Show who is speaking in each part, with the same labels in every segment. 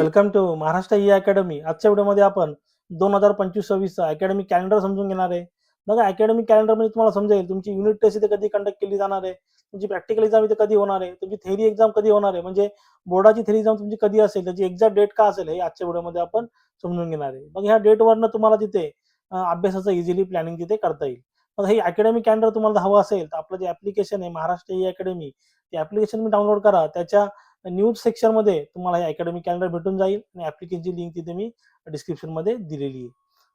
Speaker 1: Welcome to Maharashtra E academy. आजच्या व्हिडिओमध्ये आपण 2025-26 अकॅडमिक कॅलेंडर समजून घेणार आहे. बघा, अकॅडमिक कॅलेंडर मध्ये तुम्हाला समजेल तुमची युनिट टेस्ट इथे कधी कंडक्ट केली जाणार आहे, तुमची प्रॅक्टिकल एक्झाम इथे कधी होणार आहे, तुमची थेअरी एक्झाम कधी होणार आहे, म्हणजे बोर्डाची थेअरी एक्झाम तुमची कधी असेल, त्याची एक्झॅक्ट डेट का असेल, हे आजच्या व्हिडिओमध्ये आपण समजून घेणार आहे. मग ह्या डेटवरनं तुम्हाला तिथे अभ्यासाचं इझिली प्लॅनिंग तिथे करता येईल. मग हे अकॅडमिक कॅलेंडर तुम्हाला हवं असेल तर आपलं जे ऍप्लिकेशन आहे महाराष्ट्र ई अकॅडमी, ते ऍप्लिकेशन मी डाउनलोड करा. त्याच्या न्यूज सेक्शन मध्ये तुम्हाला हे अकॅडमिक कॅलेंडर भेटून जाईल आणि ऍप्लिकेशनची लिंक तिथे मी डिस्क्रिप्शन मध्ये दिलेली आहे.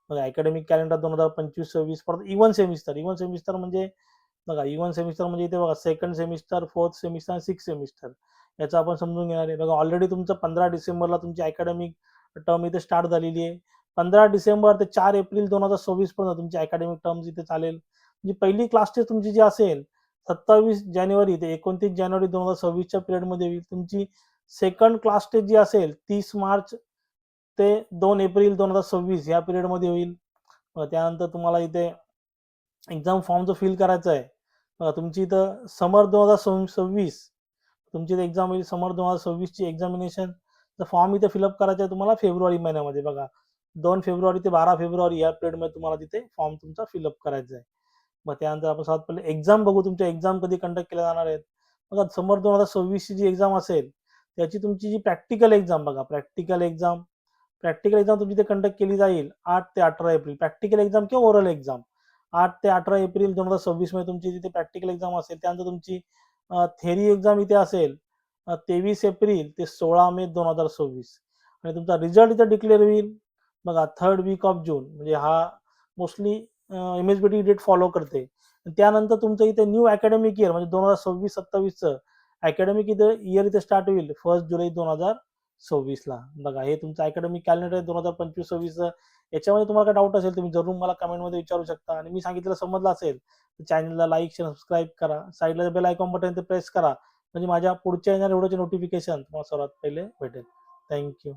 Speaker 1: बघा, अकॅडमिक कॅलेंडर 2025-26 परत इव्हन सेमिस्टर म्हणजे बघा, इव्हन सेमिस्टर म्हणजे इथे बघा second semester, fourth semester, six semester याचं आपण समजून घेणार आहे. बघा, ऑलरेडी तुमचं 15 डिसेंबरला तुमची अकॅडमिक टर्म इथे स्टार्ट झालेली आहे. 15 डिसेंबर ते 4 एप्रिल 2026 पर्यंत तुमची अकॅडमिक टर्म इथे चालेल. म्हणजे पहिली क्लास टेस्ट तुमची जी असेल 27 जानेवारी ते 29 जानेवारी 2026च्या पिरियडमध्ये होईल. तुमची सेकंड क्लास टेस्ट जी असेल 30 मार्च ते 2 एप्रिल 2026 या पिरियडमध्ये होईल. त्यानंतर तुम्हाला इथे एक्झाम फॉर्म जो फिल करायचा आहे, तुमची इथं समर 2026 तुमची एक्झाम होईल. समर 2026 ची एक्झामिनेशन फॉर्म इथे फिलअप करायचा आहे तुम्हाला फेब्रुवारी महिन्यामध्ये. बघा, 2 फेब्रुवारी ते 12 फेब्रुवारी या पिरियडमध्ये तुम्हाला तिथे फॉर्म तुमचा फिलअप करायचा आहे. मग त्यानंतर आपण सर्वात पहिले एक्झाम बघू. तुमच्या एक्झाम कधी कंडक्ट केल्या जाणार आहेत. बघा, समर 2026 ची जी एक्झाम असेल त्याची तुमची जी प्रॅक्टिकल एक्झाम, बघा प्रॅक्टिकल एक्झाम तुमची ते कंडक्ट केली जाईल 8 ते 18 एप्रिल. प्रॅक्टिकल एक्झाम किंवा ओरल एक्झाम 8 ते 18 एप्रिल 2026 मध्ये तुमची तिथे प्रॅक्टिकल एक्झाम असेल. त्यानंतर तुमची थेअरी एक्झाम इथे असेल 23 एप्रिल ते 16 मे 2026 आणि तुमचा रिझल्ट इथे डिक्लेअर होईल बघा 3rd वीक ऑफ जून. म्हणजे हा मोस्टली एमएसबीटी डेट फॉलो करते. त्यानंतर तुमचं इथे न्यू अकॅडमिक इयर म्हणजे 2026-27चं अकॅडमिक इयर इथे स्टार्ट होईल 1 जुलै 2026 ला. बघा, हे तुमचं अकॅडमिक कॅलेंडर आहे 2025-26. याच्यामध्ये तुम्हाला काय डाऊट असेल तुम्ही जरूर मला कमेंटमध्ये विचारू शकता. आणि मी सांगितलेलं समजलं असेल तर चॅनलला लाईक शेअर सबस्क्राईब करा. साईडला बेल आयकॉन बटन ते प्रेस करा म्हणजे माझ्या पुढच्या येणाऱ्या व्हिडिओचे नोटिफिकेशन तुम्हाला सर्वात पहिले भेटेल. थँक्यू.